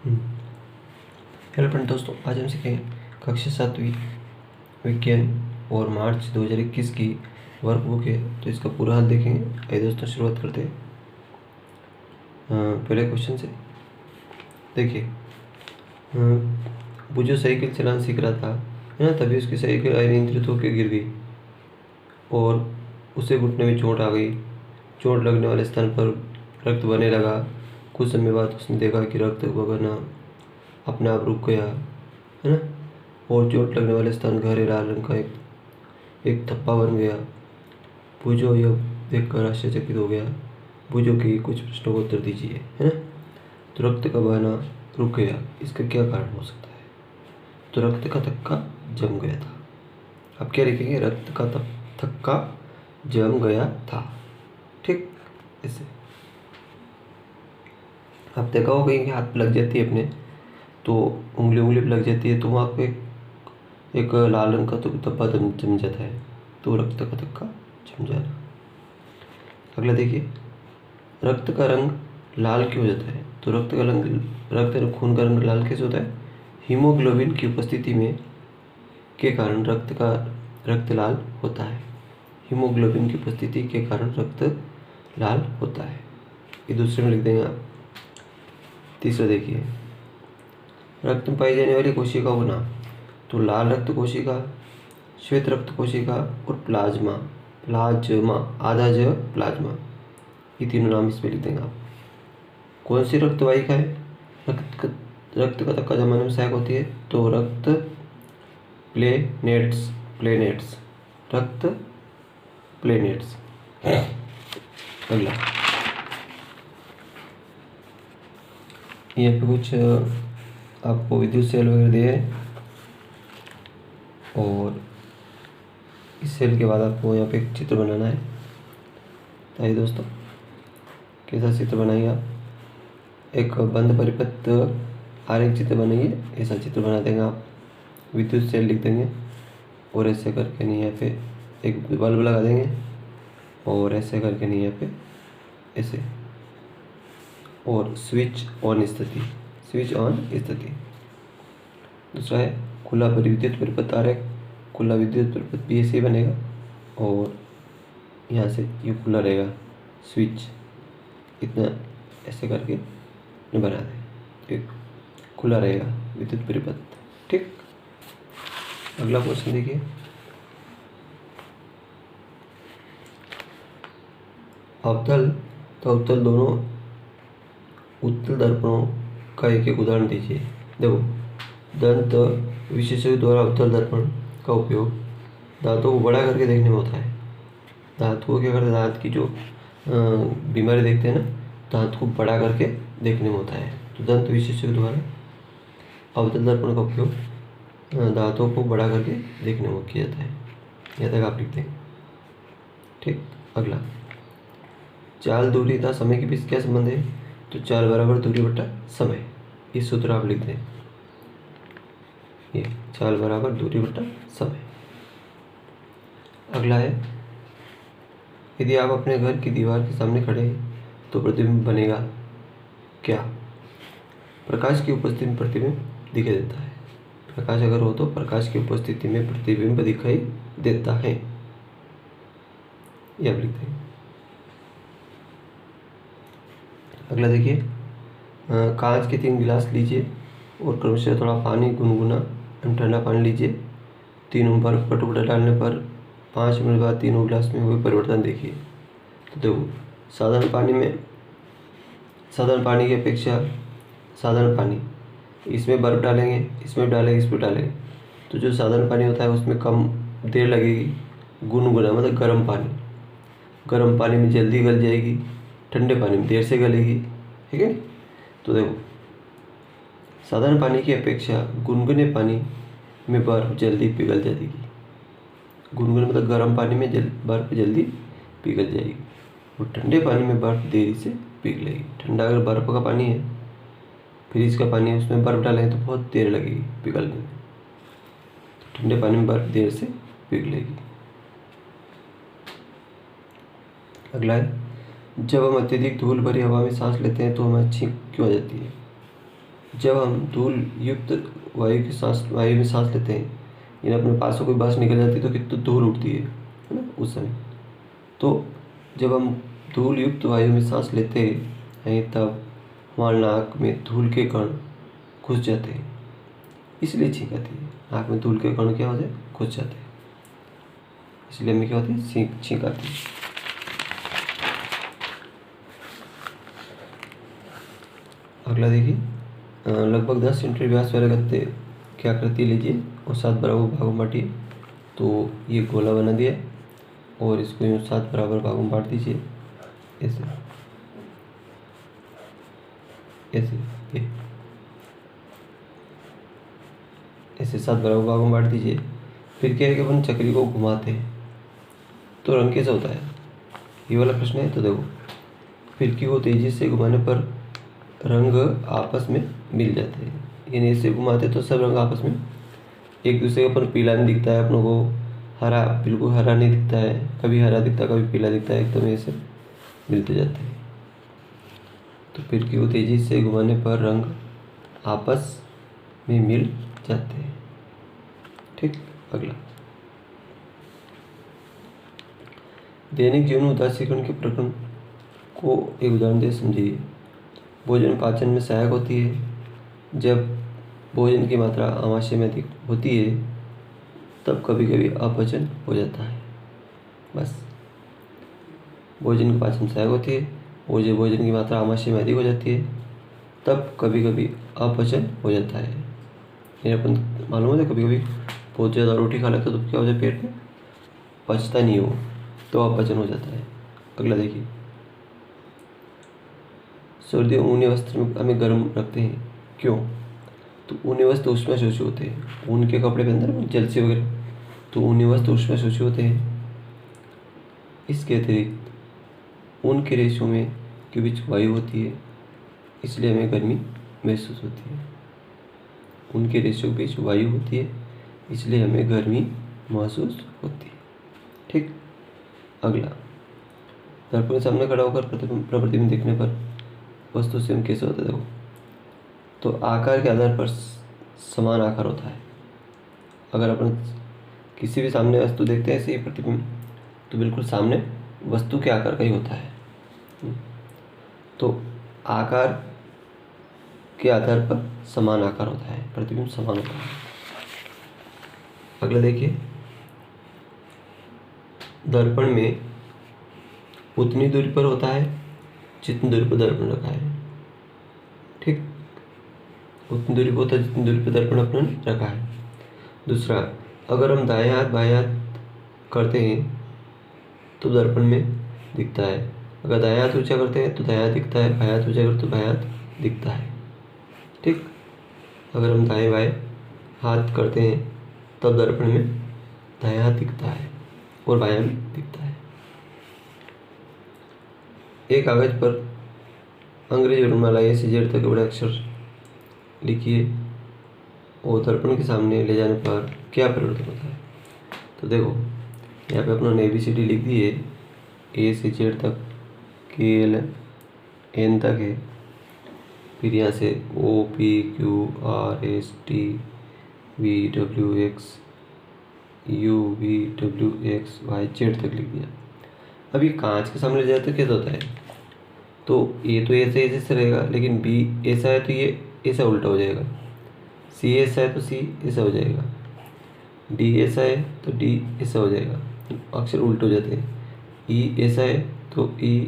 Hello friend दोस्तों, आज हम सीखेंगे कक्षा 7वीं विज्ञान और मार्च 2021 की वर्कबुक है। तो इसका पूरा हल देखेंगे। आइए दोस्तों शुरुआत करते हैं। पहले क्वेश्चन से देखिए। वो जो साइकिल चलाना सीख रहा था है ना, तभी उसकी साइकिल अनियंत्रित होकर गिर गई और उसे घुटने में चोट आ गई। चोट लगने वाले स्थान पर रक्त बहने लगा। कुछ समय बाद उसने देखा कि रक्त बहना अपने आप रुक गया, है ना, और चोट लगने वाले स्थान गहरे लाल रंग का एक धब्बा बन गया। भुजो यह देखकर आश्चर्यचकित हो गया। भुजो के कुछ प्रश्नों का उत्तर दीजिए, है ना। तो रक्त का बहना रुक गया, इसका क्या कारण हो सकता है? तो रक्त का थक्का जम गया था। अब क्या लिखेंगे? रक्त का थक्का जम गया था। ठीक, ऐसे आप देखा होगा कि हाथ पे लग जाती है अपने, तो उंगली पे लग जाती है, तो वहाँ पे एक लाल रंग का तो धब्बा जम जाता है, तो रक्त का थक्का जम जाना। अगला देखिए, रक्त का रंग लाल क्यों हो जाता है? तो रक्त खून का रंग लाल कैसे होता है? हीमोग्लोबिन की उपस्थिति में के कारण रक्त लाल होता है। हीमोग्लोबिन की उपस्थिति के कारण रक्त लाल होता है। ये दूसरे में लिख देंगे आप। तीसरा देखिए, रक्त में पाई जाने वाली कोशिकाओं का नाम। तो लाल रक्त कोशिका, श्वेत रक्त कोशिका और प्लाज्मा। आधा ज प्लाज्मा, ये तीनों नाम इसमें लिख देंगे आप। कौन सी रक्त वाहिका है रक्त का थक्का जमाने में सहायक होती है? तो रक्त प्लेनेट्स रक्त प्लेनेट्स। अगला, यहाँ पे कुछ आपको विद्युत सेल वगैरह दिए और इस सेल के बाद आपको यहाँ पे एक चित्र बनाना है। आइए दोस्तों, कैसा चित्र बनाइए आप? एक बंद परिपथ आरेख चित्र बनाइए। ऐसा चित्र बना देंगे आप। विद्युत सेल लिख देंगे और ऐसे करके नहीं यहाँ पे एक बल्ब लगा देंगे और ऐसे करके नहीं यहाँ पे ऐसे, और स्विच ऑन स्थिति। दूसरा है खुला विद्युत परिपथ आरेख। खुला विद्युत परिपथ भी ऐसे ही बनेगा और यहाँ से ये खुला रहेगा स्विच, इतना ऐसे करके बना दें, ठीक, खुला रहेगा विद्युत परिपथ। ठीक, अगला क्वेश्चन देखिए। अवतल तो अवतल दोनों उत्तल दर्पणों का एक उदाहरण दीजिए। देखो, दंत विशेषज्ञ द्वारा अवतल दर्पण का उपयोग दांतों को बड़ा करके देखने में होता है। दांत को क्या करते हैं? दांत की जो बीमारी देखते हैं ना, दांत को बड़ा करके देखने में होता है। तो दंत विशेषज्ञ द्वारा अवतल दर्पण का उपयोग दांतों को बड़ा करके देखने में किया जाता है। यहाँ तक आप लिखते हैं। ठीक, अगला, चाल दूरी तथा समय के बीच क्या संबंध है? तो चाल बराबर दूरी बटा समय, इस सूत्र आप लिख दें। ये चाल बराबर दूरी बटा समय। अगला है, यदि आप अपने घर की दीवार के सामने खड़े हैं तो प्रतिबिंब बनेगा क्या? प्रकाश की उपस्थिति में प्रतिबिंब दिखाई देता है। प्रकाश अगर हो तो प्रकाश की उपस्थिति में प्रतिबिंब दिखाई देता है, ये आप लिखते हैं। अगला देखिए, कांच के 3 गिलास लीजिए और क्रमशः थोड़ा पानी गुनगुना ठंडा पानी लीजिए। तीनों बर्फ का टुकड़ा डालने पर 5 मिनट बाद तीनों गिलास में हुए परिवर्तन देखिए। तो देखो, साधारण पानी की अपेक्षा साधारण पानी, इसमें बर्फ डालेंगे, इसमें डालेंगे, तो जो साधारण पानी होता है उसमें कम देर लगेगी। गुनगुना मतलब गर्म पानी में जल्दी गल जाएगी, ठंडे पानी में देर से गलेगी, ठीक है। तो देखो, साधारण पानी की अपेक्षा गुनगुने पानी में बर्फ जल्दी पिघल जाएगी। गुनगुने मतलब गर्म पानी में बर्फ जल्दी पिघल जाएगी और ठंडे पानी में बर्फ देरी से पिघलेगी। ठंडा अगर बर्फ का पानी है, फ्रिज का पानी है, उसमें बर्फ डालेंगे तो बहुत देर लगेगी पिघलने में। तो ठंडे पानी में बर्फ देर से पिघलेगी। अगला है, जब हम अत्यधिक धूल भरी हवा में सांस लेते हैं तो हमें छींक क्यों आ जाती है? जब हम धूल युक्त वायु में सांस लेते हैं, यानी अपने पास से कोई बस निकल जाती है तो कितनी धूल उठती है ना उस समय। तो जब हम धूल युक्त वायु में सांस लेते हैं तब हमारे नाक में धूल के कण घुस जाते हैं, इसलिए छींक आती है। नाक में धूल के कण क्या होते हैं, घुस जाते हैं, इसलिए हमें क्या होती है, छींक आती है। अगला देखिए, लगभग 10 सेंटीमीटर व्यास वाले गत्ते क्या करती है, लीजिए और 7 बराबर भागों में बांटिए। तो ये गोला बना दिया और इसको यूँ 7 बराबर भागों में बांट दीजिए, ऐसे ऐसे ये ऐसे 7 बराबर भागों में बांट दीजिए। फिर क्या है कि अपन चक्री को घुमाते हैं तो रंग कैसा होता है, ये वाला प्रश्न है। तो देखो, फिरकी को तेजी से घुमाने पर रंग आपस में मिल जाते हैं, यानी ऐसे घुमाते तो सब रंग आपस में एक दूसरे का, अपन पीला नहीं दिखता है अपनों को, हरा बिल्कुल हरा नहीं दिखता है, कभी हरा दिखता है कभी पीला दिखता है, एकदम ऐसे मिलते जाते हैं। तो फिरकी को तेजी से घुमाने पर रंग आपस में मिल जाते हैं। ठीक, अगला, दैनिक जीवन में उदासीकरण के प्रकरण को एक उदाहरण दे समझिए। भोजन पाचन में सहायक होती है। जब भोजन की मात्रा आमाशय में अधिक होती है तब कभी कभी अपचन हो जाता है। बस, भोजन का पाचन सहायक होती है और जब भोजन की मात्रा आमाशय में अधिक हो जाती है तब कभी कभी अपचन हो जाता है। यानी अपन मालूम है, कभी कभी बहुत ज़्यादा रोटी खा लेते तो क्या हो जाए, पेट में पचता नहीं हो तो अपचन हो जाता है। अगला देखिए, सर्दियों में ऊनी वस्त्र में हमें गर्म रखते हैं, क्यों? तो ऊनी वस्त्र ऊष्माशोषी होते हैं, ऊन के कपड़े पहनते हैं जलसे वगैरह, तो ऊनी वस्त्र ऊष्माशोषी होते हैं। इसके अतिरिक्त ऊन के रेशों में के बीच वायु होती है, इसलिए हमें गर्मी महसूस होती है। ऊन के रेशों के बीच वायु होती है, इसलिए हमें गर्मी महसूस होती है। ठीक, अगला, दर्पण के सामने खड़ा होकर प्रतिबिंब देखने पर वस्तु स्वयं कैसे होता है। देखो, तो आकार के आधार पर समान आकार होता है। अगर अपन किसी भी सामने वस्तु देखते हैं ऐसे ही प्रतिबिंब, तो बिल्कुल सामने वस्तु के आकार का ही होता है। तो आकार के आधार पर समान आकार होता है, प्रतिबिंब समान होता है। अगला देखिए, दर्पण में उतनी दूरी पर होता है जितनी दूरी पर दर्पण रखा है। ठीक, उतनी दूरी पर होता है जितनी दूरी पर दर्पण अपन रखा है। दूसरा, अगर हम दाएं हाथ बाएं हाथ करते हैं तो दर्पण में दिखता है। अगर दाएं हाथ ऊंचा करते हैं तो दाएं हाथ दिखता है, बाएं हाथ ऊंचा करते तो बाएं हाथ दिखता है। ठीक, अगर हम दाएं बाएं हाथ करते हैं तब दर्पण में दाएं हाथ दिखता है और बायां भी दिखता है। एक कागज पर अंग्रेजी वर्णमाला A से Z तक बड़े अक्षर लिखिए और दर्पण के सामने ले जाने पर क्या परिवर्तन होता है। तो देखो, यहाँ पे अपना ABCD लिख दिए, A से Z तक KL N तक है, फिर यहाँ से OPQRSTVWXUVWXYZ तक लिख दिया। अभी कांच के सामने ले जाए तो कैसा होता है, तो ये तो ऐसे ऐसे रहेगा, लेकिन B ऐसा है तो ये ऐसा उल्टा हो जाएगा, C ऐसा है तो C ऐसा हो जाएगा, D ऐसा है तो D ऐसा हो जाएगा, अक्षर उल्टे हो जाते हैं। E ऐसा है तो E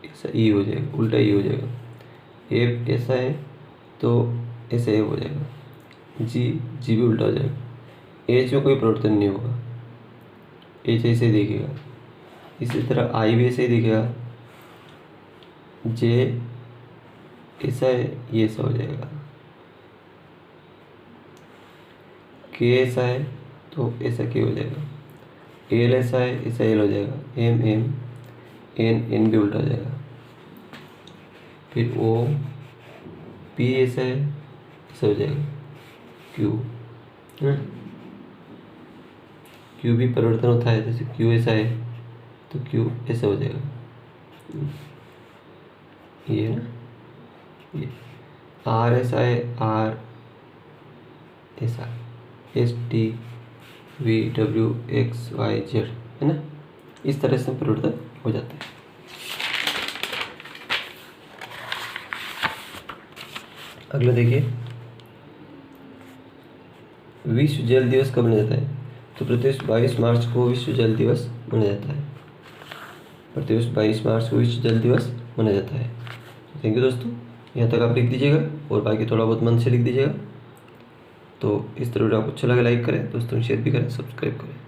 ऐसा E हो जाएगा, उल्टा E हो जाएगा। F ऐसा है तो ऐसा F हो जाएगा, G भी उल्टा हो जाएगा। H में कोई परिवर्तन नहीं होगा, H ऐसे ही दिखेगा। इसी तरह I भी ऐसे ही दिखेगा, J ऐसा है ये ऐसा हो जाएगा, K ऐसा है तो ऐसा K हो जाएगा, L ऐसा है ऐसा L हो जाएगा, M N भी उल्टा हो जाएगा। फिर O P ऐसा है ऐसा हो जाएगा, Q Q भी परिवर्तन होता है, जैसे Q ऐसा है तो Q ऐसा हो जाएगा, ये ना ये। RSIRSTVWXYZ, है ना। इस तरह से परिवर्तन हो जाता है। अगला देखिए, विश्व जल दिवस कब मनाया जाता है? तो प्रतिवर्ष 22 मार्च को विश्व जल दिवस मनाया जाता है। प्रतिवर्ष 22 मार्च को विश्व जल दिवस मनाया जाता है। थैंक यू दोस्तों, यहाँ तक आप लिख दीजिएगा और बाकी थोड़ा बहुत मन से लिख दीजिएगा। तो इस तरह आपको अच्छा लगे लाइक करें, दोस्तों शेयर भी करें, सब्सक्राइब करें।